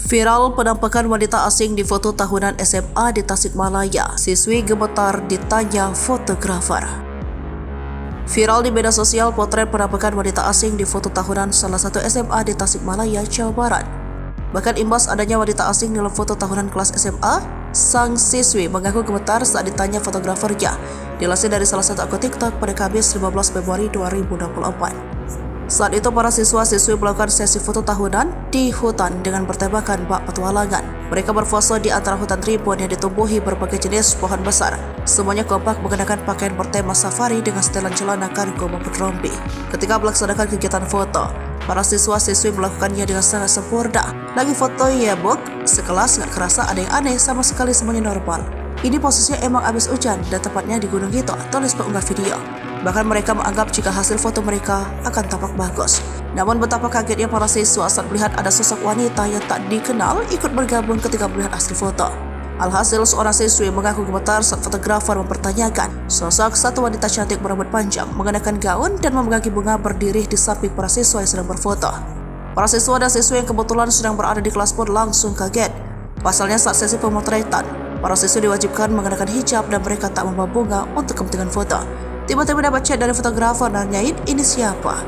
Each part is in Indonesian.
Viral penampakan wanita asing di foto tahunan SMA di Tasikmalaya. Siswi gemetar ditanya fotografer. Viral di media sosial potret penampakan wanita asing di foto tahunan salah satu SMA di Tasikmalaya, Jawa Barat. Bahkan imbas adanya wanita asing dalam foto tahunan kelas SMA, sang siswi mengaku gemetar saat ditanya fotografernya. Dilansir dari salah satu akun TikTok pada Kamis 15 Februari 2024. Saat itu para siswa-siswi melakukan sesi foto tahunan di hutan dengan bertembakan bak petualangan. Mereka berfoto di antara hutan rimbun yang ditumbuhi berbagai jenis pohon besar. Semuanya kompak mengenakan pakaian bertema safari dengan setelan celana kargo maupun rompi. Ketika melaksanakan kegiatan foto, para siswa-siswi melakukannya dengan sangat sempurna. Lagi foto yearbook, sekelas nggak kerasa ada yang aneh, sama sekali semuanya normal. Ini posisinya emang abis hujan dan tepatnya di gunung gitu, tulis pengunggah video. Bahkan mereka menganggap jika hasil foto mereka akan tampak bagus. Namun betapa kagetnya para siswa saat melihat ada sosok wanita yang tak dikenal ikut bergabung ketika melihat hasil foto. Alhasil seorang siswi mengaku gemetar saat fotografer mempertanyakan sosok satu wanita cantik berambut panjang mengenakan gaun dan memegang bunga berdiri di samping para siswa yang sedang berfoto. Para siswa dan siswi yang kebetulan sedang berada di kelas pun langsung kaget. Pasalnya saat sesi pemotretan, para siswa diwajibkan mengenakan hijab dan mereka tak membawa bunga untuk kepentingan foto. Tiba-tiba dapat chat dari fotografer nanyain ini siapa.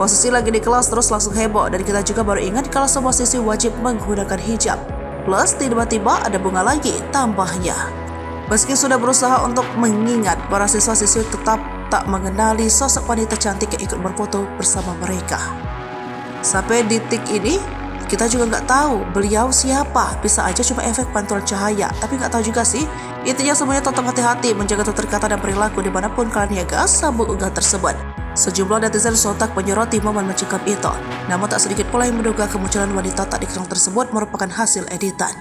Posisi lagi di kelas terus langsung heboh dan kita juga baru ingat kalau semua siswi wajib menggunakan hijab. Plus tiba-tiba ada bunga lagi tambahnya. Meski sudah berusaha untuk mengingat, para siswa-siswi tetap tak mengenali sosok wanita cantik yang ikut berfoto bersama mereka. Sampai detik ini kita juga nggak tahu beliau siapa, bisa aja cuma efek pantulan cahaya, tapi nggak tahu juga sih. Intinya semuanya tetap hati-hati menjaga tutur kata dan perilaku dimanapun kalian gas sambung unggah tersebut. Sejumlah netizen sontak menyoroti momen mencekam itu, namun tak sedikit pula yang menduga kemunculan wanita tak dikenal tersebut merupakan hasil editan.